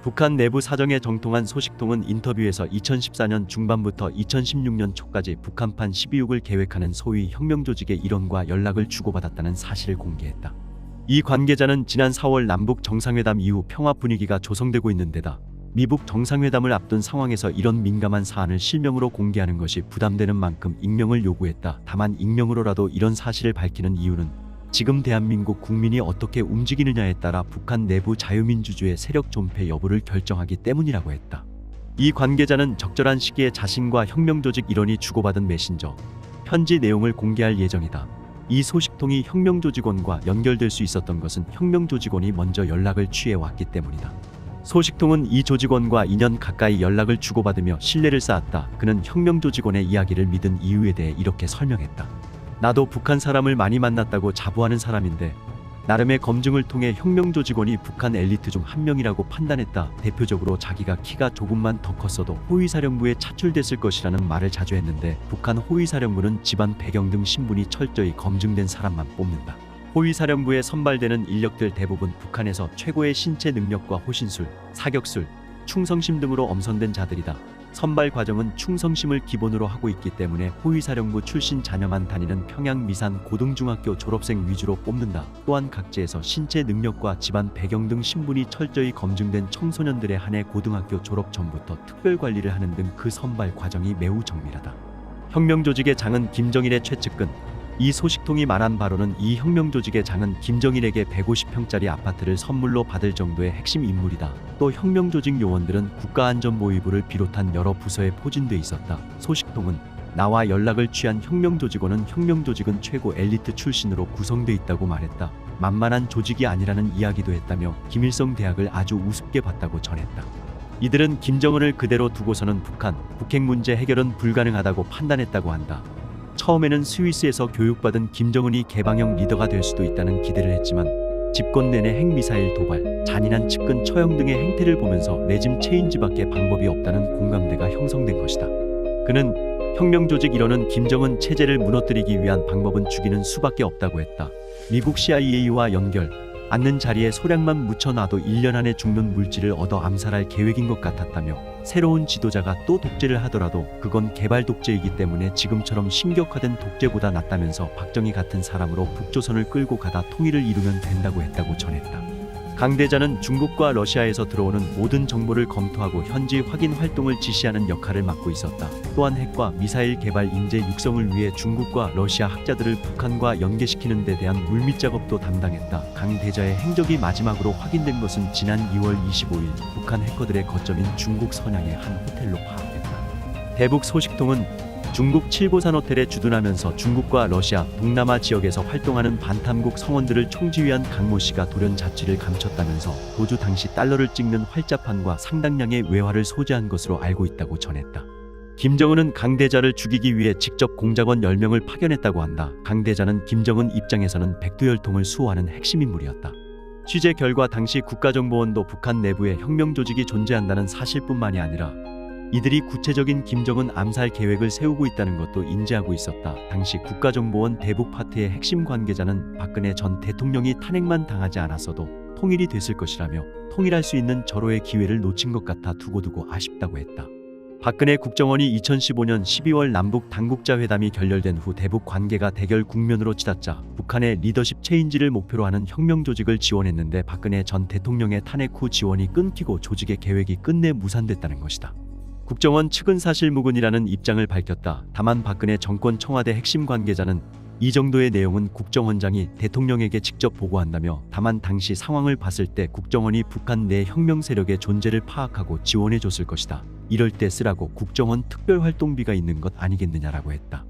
북한 내부 사정에 정통한 소식통은 인터뷰에서 2014년 중반부터 2016년 초까지 북한판 12.6을 계획하는 소위 혁명조직의 일원과 연락을 주고받았다는 사실을 공개했다. 이 관계자는 지난 4월 남북 정상회담 이후 평화 분위기가 조성되고 있는 데다 미북 정상회담을 앞둔 상황에서 이런 민감한 사안을 실명으로 공개하는 것이 부담되는 만큼 익명을 요구했다. 다만 익명으로라도 이런 사실을 밝히는 이유는 지금 대한민국 국민이 어떻게 움직이느냐에 따라 북한 내부 자유민주주의 세력 존폐 여부를 결정하기 때문이라고 했다. 이 관계자는 적절한 시기에 자신과 혁명조직 일원이 주고받은 메신저, 편지 내용을 공개할 예정이다. 이 소식통이 혁명조직원과 연결될 수 있었던 것은 혁명조직원이 먼저 연락을 취해왔기 때문이다. 소식통은 이 조직원과 2년 가까이 연락을 주고받으며 신뢰를 쌓았다. 그는 혁명조직원의 이야기를 믿은 이유에 대해 이렇게 설명했다. 나도 북한 사람을 많이 만났다고 자부하는 사람인데 나름의 검증을 통해 혁명조직원이 북한 엘리트 중 한 명이라고 판단했다. 대표적으로 자기가 키가 조금만 더 컸어도 호위사령부에 차출됐을 것이라는 말을 자주 했는데 북한 호위사령부는 집안 배경 등 신분이 철저히 검증된 사람만 뽑는다. 호위사령부에 선발되는 인력들 대부분 북한에서 최고의 신체 능력과 호신술, 사격술, 충성심 등으로 엄선된 자들이다. 선발 과정은 충성심을 기본으로 하고 있기 때문에 호위사령부 출신 자녀만 다니는 평양 미산 고등중학교 졸업생 위주로 뽑는다. 또한 각지에서 신체 능력과 집안 배경 등 신분이 철저히 검증된 청소년들에 한해 고등학교 졸업 전부터 특별 관리를 하는 등 그 선발 과정이 매우 정밀하다. 혁명조직의 장은 김정일의 최측근. 이 소식통이 말한 바로는 이 혁명조직의 장은 김정일에게 150평짜리 아파트를 선물로 받을 정도의 핵심 인물이다. 또 혁명조직 요원들은 국가안전보위부를 비롯한 여러 부서에 포진돼 있었다. 소식통은 나와 연락을 취한 혁명조직은 최고 엘리트 출신으로 구성돼 있다고 말했다. 만만한 조직이 아니라는 이야기도 했다며 김일성 대학을 아주 우습게 봤다고 전했다. 이들은 김정은을 그대로 두고서는 북핵 문제 해결은 불가능하다고 판단했다고 한다. 처음에는 스위스에서 교육받은 김정은이 개방형 리더가 될 수도 있다는 기대를 했지만 집권 내내 핵미사일 도발, 잔인한 측근 처형 등의 행태를 보면서 레짐 체인지밖에 방법이 없다는 공감대가 형성된 것이다. 그는 혁명조직 일원은 김정은 체제를 무너뜨리기 위한 방법은 죽이는 수밖에 없다고 했다. 미국 CIA와 연결, 앉는 자리에 소량만 묻혀놔도 1년 안에 죽는 물질을 얻어 암살할 계획인 것 같았다며 새로운 지도자가 또 독재를 하더라도 그건 개발 독재이기 때문에 지금처럼 심격화된 독재보다 낫다면서 박정희 같은 사람으로 북조선을 끌고 가다 통일을 이루면 된다고 했다고 전했다. 강대자는 중국과 러시아에서 들어오는 모든 정보를 검토하고 현지 확인 활동을 지시하는 역할을 맡고 있었다. 또한 핵과 미사일 개발 인재 육성을 위해 중국과 러시아 학자들을 북한과 연계시키는 데 대한 물밑 작업도 담당했다. 강대자의 행적이 마지막으로 확인된 것은 지난 2월 25일 북한 해커들의 거점인 중국 선양의 한 호텔로 파악됐다. 대북 소식통은 중국 칠보산 호텔에 주둔하면서 중국과 러시아, 동남아 지역에서 활동하는 반탐국 성원들을 총지휘한 강모 씨가 돌연 자취를 감췄다면서 도주 당시 달러를 찍는 활자판과 상당량의 외화를 소지한 것으로 알고 있다고 전했다. 김정은은 강대자를 죽이기 위해 직접 공작원 10명을 파견했다고 한다. 강대자는 김정은 입장에서는 백두혈통을 수호하는 핵심 인물이었다. 취재 결과 당시 국가정보원도 북한 내부에 혁명조직이 존재한다는 사실뿐만이 아니라 이들이 구체적인 김정은 암살 계획을 세우고 있다는 것도 인지하고 있었다. 당시 국가정보원 대북 파트의 핵심 관계자는 박근혜 전 대통령이 탄핵만 당하지 않았어도 통일이 됐을 것이라며 통일할 수 있는 절호의 기회를 놓친 것 같아 두고두고 아쉽다고 했다. 박근혜 국정원이 2015년 12월 남북 당국자 회담이 결렬된 후 대북 관계가 대결 국면으로 치닫자 북한의 리더십 체인지를 목표로 하는 혁명조직을 지원했는데 박근혜 전 대통령의 탄핵 후 지원이 끊기고 조직의 계획이 끝내 무산됐다는 것이다. 국정원 측은 사실무근이라는 입장을 밝혔다. 다만 박근혜 정권 청와대 핵심 관계자는 이 정도의 내용은 국정원장이 대통령에게 직접 보고한다며 다만 당시 상황을 봤을 때 국정원이 북한 내 혁명 세력의 존재를 파악하고 지원해줬을 것이다. 이럴 때 쓰라고 국정원 특별활동비가 있는 것 아니겠느냐라고 했다.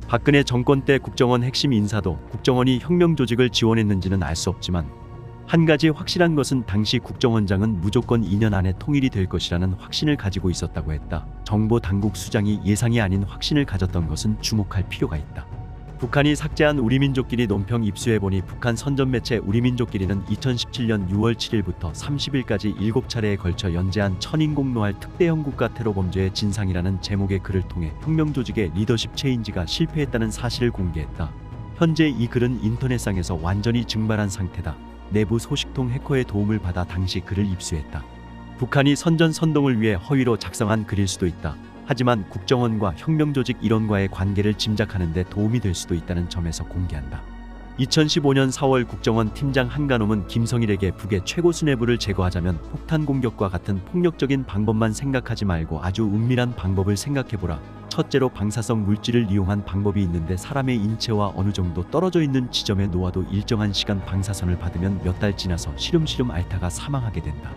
박근혜 정권 때 국정원 핵심 인사도 국정원이 혁명조직을 지원했는지는 알 수 없지만 한 가지 확실한 것은 당시 국정원장은 무조건 2년 안에 통일이 될 것이라는 확신을 가지고 있었다고 했다. 정보당국 수장이 예상이 아닌 확신을 가졌던 것은 주목할 필요가 있다. 북한이 삭제한 우리민족끼리 논평 입수해보니 북한 선전매체 우리민족끼리는 2017년 6월 7일부터 30일까지 7차례에 걸쳐 연재한 천인공노할 특대형 국가 테러 범죄의 진상이라는 제목의 글을 통해 혁명조직의 리더십 체인지가 실패했다는 사실을 공개했다. 현재 이 글은 인터넷상에서 완전히 증발한 상태다. 내부 소식통 해커의 도움을 받아 당시 글을 입수했다. 북한이 선전선동을 위해 허위로 작성한 글일 수도 있다. 하지만 국정원과 혁명조직 일원과의 관계를 짐작하는 데 도움이 될 수도 있다는 점에서 공개한다. 2015년 4월 국정원 팀장 한간홈은 김성일에게 북의 최고 수뇌부를 제거하자면 폭탄 공격과 같은 폭력적인 방법만 생각하지 말고 아주 은밀한 방법을 생각해보라. 첫째로 방사성 물질을 이용한 방법이 있는데 사람의 인체와 어느 정도 떨어져 있는 지점에 놓아도 일정한 시간 방사선을 받으면 몇 달 지나서 시름시름 앓다가 사망하게 된다.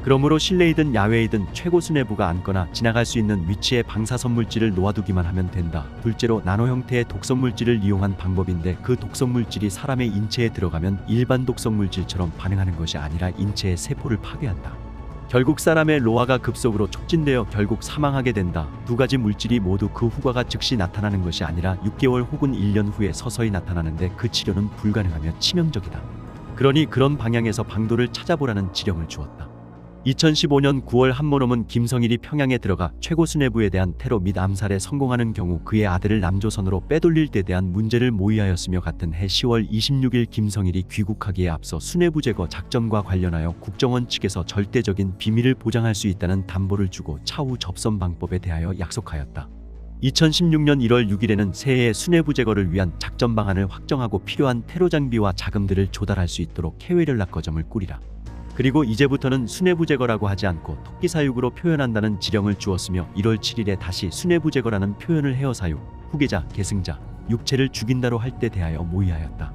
그러므로 실내이든 야외이든 최고 수뇌부가 앉거나 지나갈 수 있는 위치에 방사선 물질을 놓아두기만 하면 된다. 둘째로 나노 형태의 독성 물질을 이용한 방법인데 그 독성 물질이 사람의 인체에 들어가면 일반 독성 물질처럼 반응하는 것이 아니라 인체의 세포를 파괴한다. 결국 사람의 로화가 급속으로 촉진되어 결국 사망하게 된다. 두 가지 물질이 모두 그 후과가 즉시 나타나는 것이 아니라 6개월 혹은 1년 후에 서서히 나타나는데 그 치료는 불가능하며 치명적이다. 그러니 그런 방향에서 방도를 찾아보라는 지령을 주었다. 2015년 9월 한모놈은 김성일이 평양에 들어가 최고 수뇌부에 대한 테러 및 암살에 성공하는 경우 그의 아들을 남조선으로 빼돌릴 데 대한 문제를 모의하였으며 같은 해 10월 26일 김성일이 귀국하기에 앞서 수뇌부 제거 작전과 관련하여 국정원 측에서 절대적인 비밀을 보장할 수 있다는 담보를 주고 차후 접선 방법에 대하여 약속하였다. 2016년 1월 6일에는 새해의 수뇌부 제거를 위한 작전 방안을 확정하고 필요한 테러 장비와 자금들을 조달할 수 있도록 해외 연락 거점을 꾸리라. 그리고 이제부터는 수뇌부 제거라고 하지 않고 토끼 사육으로 표현한다는 지령을 주었으며 1월 7일에 다시 수뇌부 제거라는 표현을 헤어 사육, 후계자, 계승자, 육체를 죽인다로 할 때 대하여 모의하였다.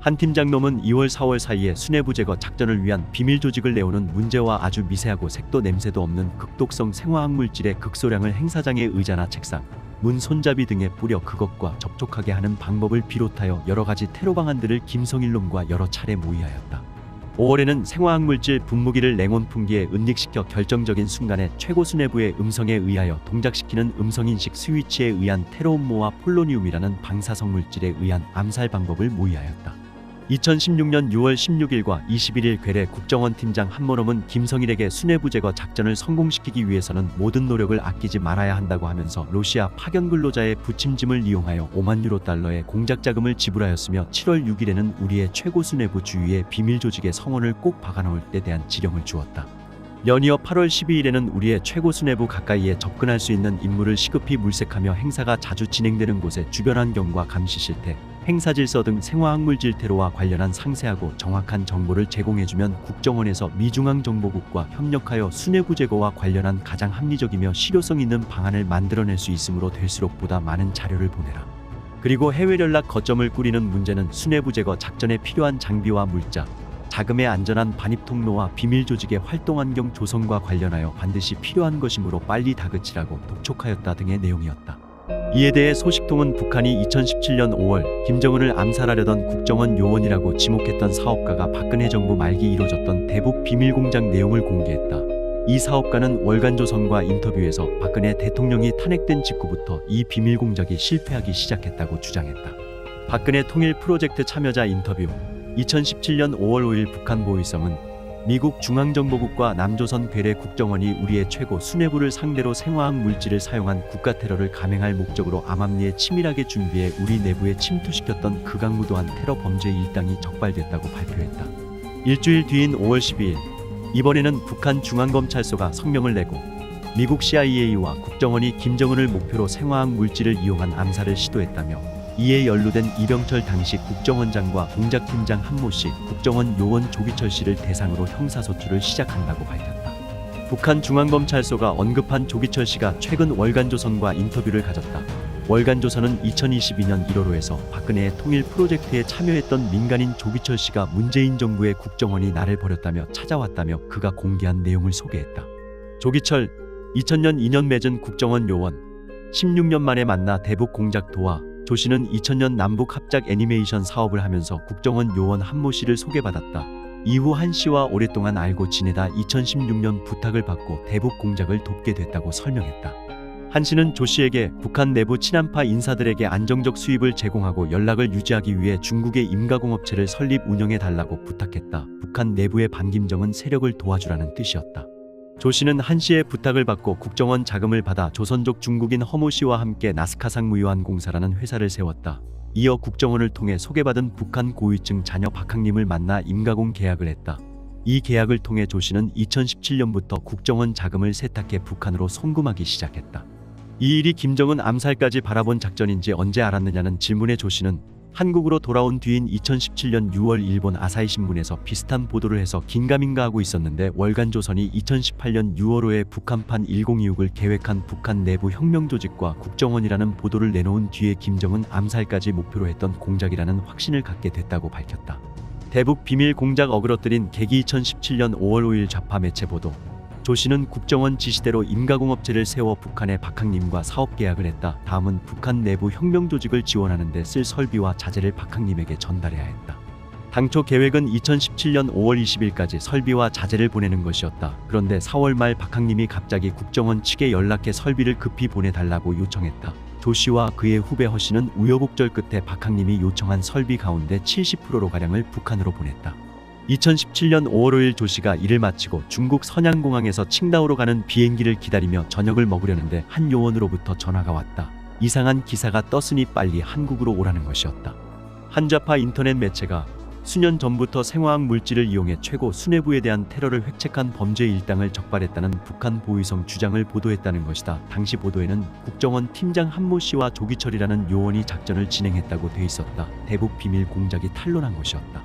한 팀장놈은 2월 4월 사이에 수뇌부 제거 작전을 위한 비밀 조직을 내오는 문제와 아주 미세하고 색도 냄새도 없는 극독성 생화학 물질의 극소량을 행사장의 의자나 책상, 문 손잡이 등에 뿌려 그것과 접촉하게 하는 방법을 비롯하여 여러 가지 테러 방안들을 김성일놈과 여러 차례 모의하였다. 5월에는 생화학 물질 분무기를 냉온 풍기에 은닉시켜 결정적인 순간에 최고 수뇌부의 음성에 의하여 동작시키는 음성인식 스위치에 의한 테러 음모와 폴로니움이라는 방사성 물질에 의한 암살 방법을 모의하였다. 2016년 6월 16일과 21일 괴뢰 국정원 팀장 한모놈은 김성일에게 수뇌부 제거 작전을 성공시키기 위해서는 모든 노력을 아끼지 말아야 한다고 하면서 러시아 파견 근로자의 부침짐을 이용하여 5만 유로 달러의 공작 자금을 지불하였으며 7월 6일에는 우리의 최고 수뇌부 주위에 비밀 조직의 성원을 꼭 박아놓을 때 대한 지령을 주었다. 연이어 8월 12일에는 우리의 최고 수뇌부 가까이에 접근할 수 있는 인물을 시급히 물색하며 행사가 자주 진행되는 곳의 주변 환경과 감시 실태, 행사 질서 등 생화학 물질 테러와 관련한 상세하고 정확한 정보를 제공해주면 국정원에서 미중앙정보국과 협력하여 수뇌부 제거와 관련한 가장 합리적이며 실효성 있는 방안을 만들어낼 수 있으므로 될수록 보다 많은 자료를 보내라. 그리고 해외 연락 거점을 꾸리는 문제는 수뇌부 제거 작전에 필요한 장비와 물자, 자금의 안전한 반입 통로와 비밀 조직의 활동 환경 조성과 관련하여 반드시 필요한 것이므로 빨리 다그치라고 독촉하였다 등의 내용이었다. 이에 대해 소식통은 북한이 2017년 5월 김정은을 암살하려던 국정원 요원이라고 지목했던 사업가가 박근혜 정부 말기 이뤄졌던 대북 비밀공작 내용을 공개했다. 이 사업가는 월간조선과 인터뷰에서 박근혜 대통령이 탄핵된 직후부터 이 비밀공작이 실패하기 시작했다고 주장했다. 박근혜 통일 프로젝트 참여자 인터뷰 2017년 5월 5일 북한 보위성은 미국 중앙정보국과 남조선 괴뢰 국정원이 우리의 최고 수뇌부를 상대로 생화학 물질을 사용한 국가 테러를 감행할 목적으로 암암리에 치밀하게 준비해 우리 내부에 침투시켰던 극악무도한 테러 범죄 일당이 적발됐다고 발표했다. 일주일 뒤인 5월 12일 이번에는 북한 중앙검찰서가 성명을 내고 미국 CIA와 국정원이 김정은을 목표로 생화학 물질을 이용한 암살을 시도했다며 이에 연루된 이병철 당시 국정원장과 공작팀장 한모 씨, 국정원 요원 조기철 씨를 대상으로 형사소추를 시작한다고 밝혔다. 북한 중앙검찰서가 언급한 조기철 씨가 최근 월간조선과 인터뷰를 가졌다. 월간조선은 2022년 1월호에서 박근혜의 통일 프로젝트에 참여했던 민간인 조기철 씨가 문재인 정부의 국정원이 나를 버렸다며 찾아왔다며 그가 공개한 내용을 소개했다. 조기철, 2000년 2년 맺은 국정원 요원, 16년 만에 만나 대북 공작 도와 조 씨는 2000년 남북 합작 애니메이션 사업을 하면서 국정원 요원 한모 씨를 소개받았다. 이후 한 씨와 오랫동안 알고 지내다 2016년 부탁을 받고 대북 공작을 돕게 됐다고 설명했다. 한 씨는 조 씨에게 북한 내부 친한파 인사들에게 안정적 수입을 제공하고 연락을 유지하기 위해 중국의 임가공업체를 설립 운영해 달라고 부탁했다. 북한 내부의 반김정은 세력을 도와주라는 뜻이었다. 조 씨는 한 씨의 부탁을 받고 국정원 자금을 받아 조선족 중국인 허모 씨와 함께 나스카상 무유한공사라는 회사를 세웠다. 이어 국정원을 통해 소개받은 북한 고위층 자녀 박학림을 만나 임가공 계약을 했다. 이 계약을 통해 조 씨는 2017년부터 국정원 자금을 세탁해 북한으로 송금하기 시작했다. 이 일이 김정은 암살까지 바라본 작전인지 언제 알았느냐는 질문에 조 씨는 한국으로 돌아온 뒤인 2017년 6월 일본 아사히 신문에서 비슷한 보도를 해서 긴가민가하고 있었는데 월간조선이 2018년 6월 5에 북한판 1026을 계획한 북한 내부 혁명조직과 국정원이라는 보도를 내놓은 뒤에 김정은 암살까지 목표로 했던 공작이라는 확신을 갖게 됐다고 밝혔다. 대북 비밀 공작 어그러뜨린 계기 2017년 5월 5일 좌파 매체 보도. 조 씨는 국정원 지시대로 임가공업체를 세워 북한의 박항님과 사업 계약을 했다. 다음은 북한 내부 혁명조직을 지원하는 데 쓸 설비와 자재를 박항님에게 전달해야 했다. 당초 계획은 2017년 5월 20일까지 설비와 자재를 보내는 것이었다. 그런데 4월 말 박항님이 갑자기 국정원 측에 연락해 설비를 급히 보내달라고 요청했다. 조 씨와 그의 후배 허 씨는 우여곡절 끝에 박항님이 요청한 설비 가운데 70%로 가량을 북한으로 보냈다. 2017년 5월 5일 조 씨가 일을 마치고 중국 선양공항에서 칭다오로 가는 비행기를 기다리며 저녁을 먹으려는데 한 요원으로부터 전화가 왔다. 이상한 기사가 떴으니 빨리 한국으로 오라는 것이었다. 한좌파 인터넷 매체가 수년 전부터 생화학 물질을 이용해 최고 수뇌부에 대한 테러를 획책한 범죄 일당을 적발했다는 북한 보위성 주장을 보도했다는 것이다. 당시 보도에는 국정원 팀장 한모 씨와 조기철이라는 요원이 작전을 진행했다고 돼 있었다. 대북 비밀 공작이 탄로난 것이었다.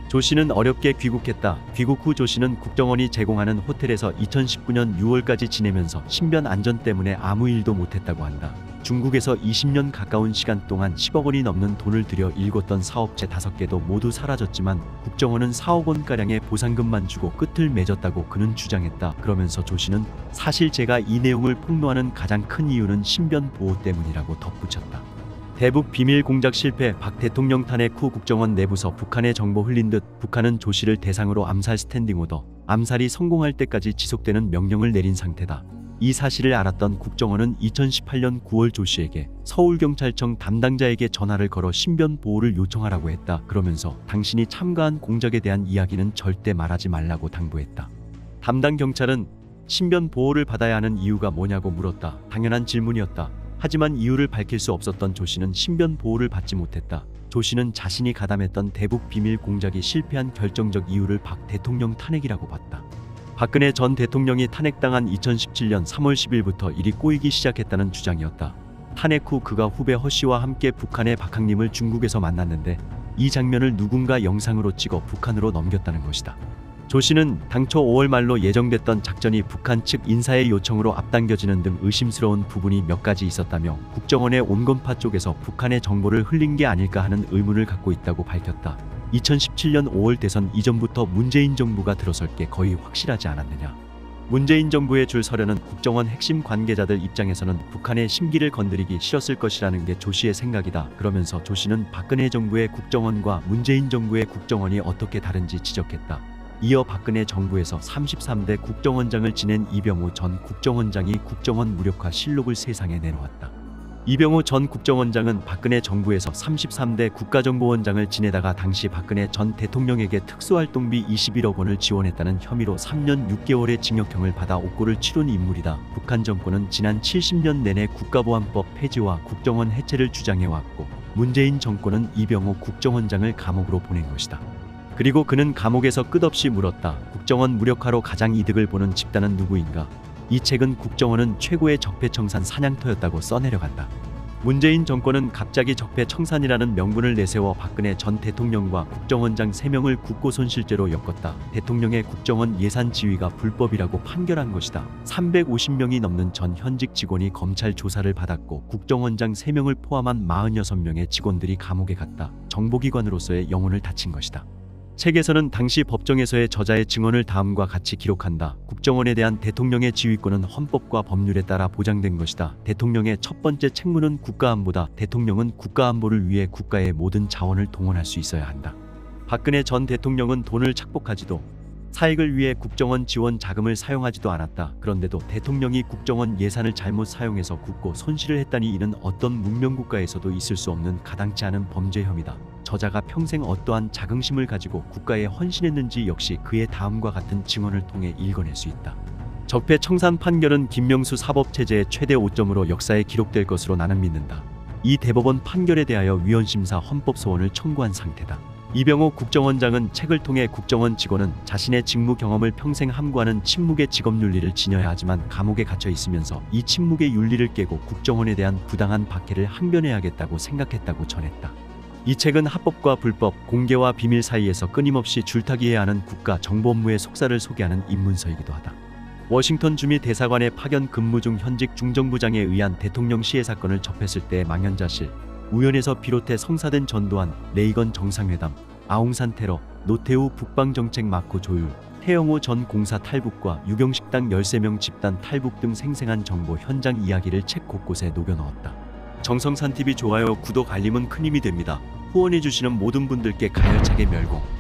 조 씨는 어렵게 귀국했다. 귀국 후 조 씨는 국정원이 제공하는 호텔에서 2019년 6월까지 지내면서 신변 안전 때문에 아무 일도 못했다고 한다. 중국에서 20년 가까운 시간 동안 10억 원이 넘는 돈을 들여 일궜던 사업체 5개도 모두 사라졌지만 국정원은 4억 원가량의 보상금만 주고 끝을 맺었다고 그는 주장했다. 그러면서 조 씨는 사실 제가 이 내용을 폭로하는 가장 큰 이유는 신변 보호 때문이라고 덧붙였다. 대북 비밀 공작 실패. 박 대통령 탄핵 후 국정원 내부서 북한의 정보 흘린 듯 북한은 조 씨를 대상으로 암살 스탠딩 오더, 암살이 성공할 때까지 지속되는 명령을 내린 상태다. 이 사실을 알았던 국정원은 2018년 9월 조 씨에게 서울경찰청 담당자에게 전화를 걸어 신변 보호를 요청하라고 했다. 그러면서 당신이 참가한 공작에 대한 이야기는 절대 말하지 말라고 당부했다. 담당 경찰은 신변 보호를 받아야 하는 이유가 뭐냐고 물었다. 당연한 질문이었다. 하지만 이유를 밝힐 수 없었던 조 씨는 신변 보호를 받지 못했다. 조 씨는 자신이 가담했던 대북 비밀 공작이 실패한 결정적 이유를 박 대통령 탄핵이라고 봤다. 박근혜 전 대통령이 탄핵당한 2017년 3월 10일부터 일이 꼬이기 시작했다는 주장이었다. 탄핵 후 그가 후배 허 씨와 함께 북한의 박항님을 중국에서 만났는데 이 장면을 누군가 영상으로 찍어 북한으로 넘겼다는 것이다. 조 씨는 당초 5월 말로 예정됐던 작전이 북한 측 인사의 요청으로 앞당겨지는 등 의심스러운 부분이 몇 가지 있었다며 국정원의 온건파 쪽에서 북한의 정보를 흘린 게 아닐까 하는 의문을 갖고 있다고 밝혔다. 2017년 5월 대선 이전부터 문재인 정부가 들어설 게 거의 확실하지 않았느냐. 문재인 정부의 줄 서려는 국정원 핵심 관계자들 입장에서는 북한의 심기를 건드리기 싫었을 것이라는 게 조 씨의 생각이다. 그러면서 조 씨는 박근혜 정부의 국정원과 문재인 정부의 국정원이 어떻게 다른지 지적했다. 이어 박근혜 정부에서 33대 국정원장을 지낸 이병호 전 국정원장이 국정원 무력화 실록을 세상에 내놓았다. 이병호 전 국정원장은 박근혜 정부에서 33대 국가정보원장을 지내다가 당시 박근혜 전 대통령에게 특수활동비 21억 원을 지원했다는 혐의로 3년 6개월의 징역형을 받아 옥고를 치룬 인물이다. 북한 정권은 지난 70년 내내 국가보안법 폐지와 국정원 해체를 주장해왔고 문재인 정권은 이병호 국정원장을 감옥으로 보낸 것이다. 그리고 그는 감옥에서 끝없이 물었다. 국정원 무력화로 가장 이득을 보는 집단은 누구인가? 이 책은 국정원은 최고의 적폐청산 사냥터였다고 써내려간다. 문재인 정권은 갑자기 적폐청산이라는 명분을 내세워 박근혜 전 대통령과 국정원장 3명을 국고손실죄로 엮었다. 대통령의 국정원 예산 지휘가 불법이라고 판결한 것이다. 350명이 넘는 전 현직 직원이 검찰 조사를 받았고 국정원장 3명을 포함한 46명의 직원들이 감옥에 갔다. 정보기관으로서의 영혼을 다친 것이다. 책에서는 당시 법정에서의 저자의 증언을 다음과 같이 기록한다. 국정원에 대한 대통령의 지휘권은 헌법과 법률에 따라 보장된 것이다. 대통령의 첫 번째 책무는 국가안보다. 대통령은 국가안보를 위해 국가의 모든 자원을 동원할 수 있어야 한다. 박근혜 전 대통령은 돈을 착복하지도 사익을 위해 국정원 지원 자금을 사용하지도 않았다. 그런데도 대통령이 국정원 예산을 잘못 사용해서 국고 손실을 했다니 이는 어떤 문명국가에서도 있을 수 없는 가당치 않은 범죄 혐의다. 저자가 평생 어떠한 자긍심을 가지고 국가에 헌신했는지 역시 그의 다음과 같은 증언을 통해 읽어낼 수 있다. 적폐청산 판결은 김명수 사법체제의 최대 오점으로 역사에 기록될 것으로 나는 믿는다. 이 대법원 판결에 대하여 위헌심사 헌법소원을 청구한 상태다. 이병호 국정원장은 책을 통해 국정원 직원은 자신의 직무 경험을 평생 함구하는 침묵의 직업 윤리를 지녀야 하지만 감옥에 갇혀 있으면서 이 침묵의 윤리를 깨고 국정원에 대한 부당한 박해를 항변해야겠다고 생각했다고 전했다. 이 책은 합법과 불법, 공개와 비밀 사이에서 끊임없이 줄타기해야 하는 국가 정보 업무의 속살을 소개하는 입문서이기도 하다. 워싱턴 주미 대사관에 파견 근무 중 현직 중정부장에 의한 대통령 시해 사건을 접했을 때의 망연자실, 우연에서 비롯해 성사된 전두환, 레이건 정상회담, 아웅산 테러, 노태우 북방정책 마코 조율, 태영호 전 공사 탈북과 유경식당 13명 집단 탈북 등 생생한 정보 현장 이야기를 책 곳곳에 녹여넣었다. 정성산TV 좋아요, 구독, 알림은 큰 힘이 됩니다. 후원해주시는 모든 분들께 가열차게 멸공.